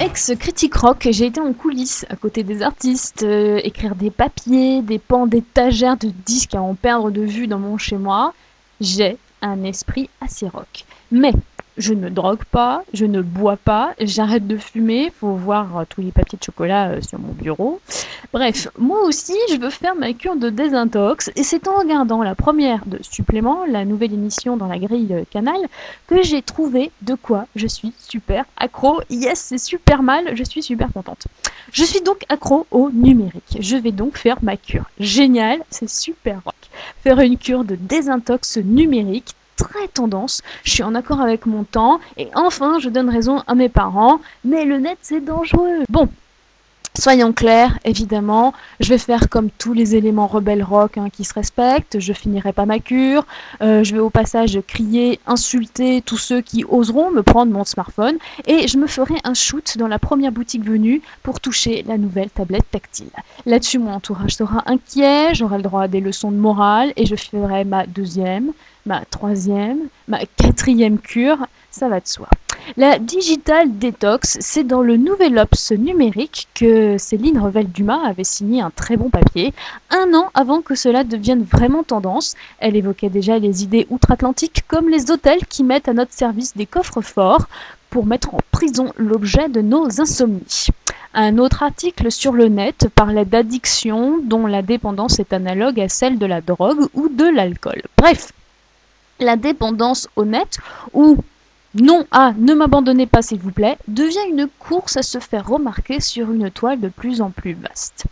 Ex-critique rock, j'ai été en coulisses, à côté des artistes, écrire des papiers, des pans d'étagères de disques à en perdre de vue dans mon chez-moi. J'ai un esprit assez rock. Mais je ne drogue pas, je ne bois pas, j'arrête de fumer, faut voir tous les papiers de chocolat sur mon bureau. Bref, moi aussi, je veux faire ma cure de désintox, et c'est en regardant la première de Supplément, la nouvelle émission dans la grille Canal, que j'ai trouvé de quoi je suis super accro. Yes, c'est super mal, je suis super contente. Je suis donc accro au numérique. Je vais donc faire ma cure. Génial, c'est super rock. Faire une cure de désintox numérique, très tendance, je suis en accord avec mon temps, et enfin je donne raison à mes parents, mais le net c'est dangereux. Bon, soyons clairs, évidemment, je vais faire comme tous les éléments rebelles rock qui se respectent, je finirai pas ma cure, je vais au passage crier, insulter tous ceux qui oseront me prendre mon smartphone, et je me ferai un shoot dans la première boutique venue pour toucher la nouvelle tablette tactile. Là-dessus, mon entourage sera inquiet, j'aurai le droit à des leçons de morale, et je ferai ma deuxième, ma troisième, ma quatrième cure, ça va de soi. La Digital Detox, c'est dans le Nouvel Obs numérique que Céline Revel-Dumas avait signé un très bon papier, un an avant que cela devienne vraiment tendance. Elle évoquait déjà les idées outre-Atlantique comme les hôtels qui mettent à notre service des coffres forts pour mettre en prison l'objet de nos insomnies. Un autre article sur le net parlait d'addiction dont la dépendance est analogue à celle de la drogue ou de l'alcool. Bref, la dépendance au net, ou non à ne m'abandonnez pas s'il vous plaît, devient une course à se faire remarquer sur une toile de plus en plus vaste.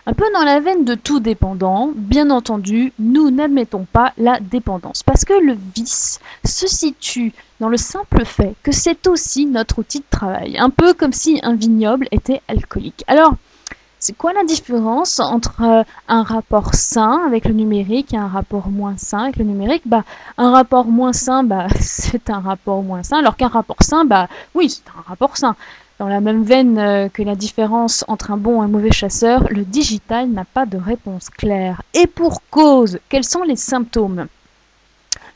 Un peu dans la veine de tout dépendant, bien entendu, nous n'admettons pas la dépendance, parce que le vice se situe dans le simple fait que c'est aussi notre outil de travail, un peu comme si un vignoble était alcoolique. Alors, c'est quoi la différence entre un rapport sain avec le numérique et un rapport moins sain avec le numérique? Un rapport moins sain, c'est un rapport moins sain, alors qu'un rapport sain, oui, c'est un rapport sain. Dans la même veine que la différence entre un bon et un mauvais chasseur, le digital n'a pas de réponse claire. Et pour cause, quels sont les symptômes?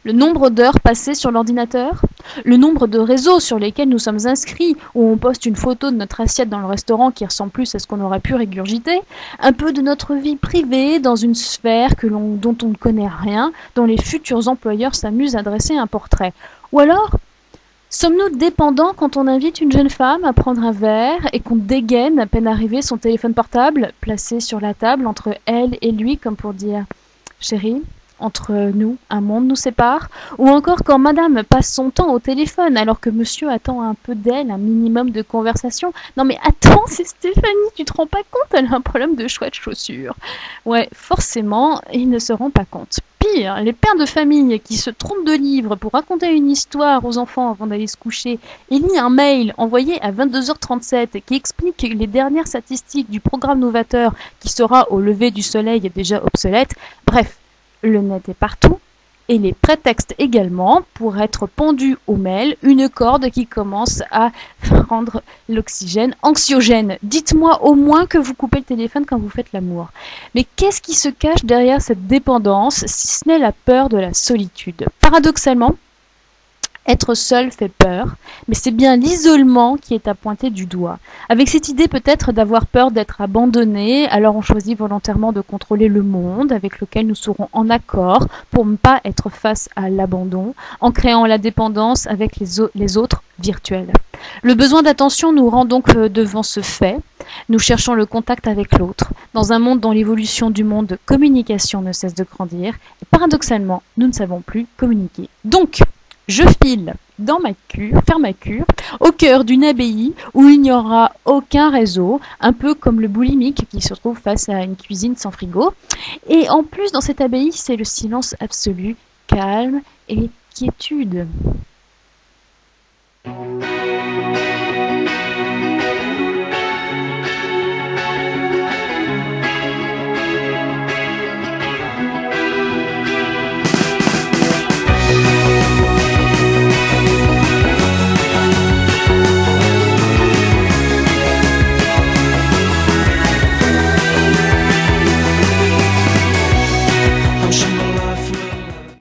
Le nombre d'heures passées sur l'ordinateur, le nombre de réseaux sur lesquels nous sommes inscrits, où on poste une photo de notre assiette dans le restaurant qui ressemble plus à ce qu'on aurait pu régurgiter, un peu de notre vie privée dans une sphère dont on ne connaît rien, dont les futurs employeurs s'amusent à dresser un portrait. Ou alors, sommes-nous dépendants quand on invite une jeune femme à prendre un verre et qu'on dégaine à peine arrivé son téléphone portable, placé sur la table entre elle et lui, comme pour dire « Chérie ». Entre nous, un monde nous sépare, ou encore quand madame passe son temps au téléphone alors que monsieur attend un peu d'elle, un minimum de conversation. Non mais attends, c'est Stéphanie, tu te rends pas compte, elle a un problème de choix de chaussures. Ouais, forcément, ils ne se rendent pas compte. Pire, les pères de famille qui se trompent de livre pour raconter une histoire aux enfants avant d'aller se coucher et lit un mail envoyé à 22h37 qui explique les dernières statistiques du programme novateur qui sera au lever du soleil déjà obsolète. Bref, le net est partout, et les prétextes également pour être pendu au mail, une corde qui commence à rendre l'oxygène anxiogène. Dites-moi au moins que vous coupez le téléphone quand vous faites l'amour. Mais qu'est-ce qui se cache derrière cette dépendance, si ce n'est la peur de la solitude? Paradoxalement, être seul fait peur, mais c'est bien l'isolement qui est à pointer du doigt. Avec cette idée peut-être d'avoir peur d'être abandonné, alors on choisit volontairement de contrôler le monde avec lequel nous serons en accord pour ne pas être face à l'abandon, en créant la dépendance avec les autres virtuels. Le besoin d'attention nous rend donc devant ce fait. Nous cherchons le contact avec l'autre, dans un monde dont l'évolution du monde de communication ne cesse de grandir, et paradoxalement, nous ne savons plus communiquer. Donc, je file dans ma cure, faire ma cure, au cœur d'une abbaye où il n'y aura aucun réseau, un peu comme le boulimique qui se trouve face à une cuisine sans frigo. Et en plus, dans cette abbaye, c'est le silence absolu, calme et quiétude.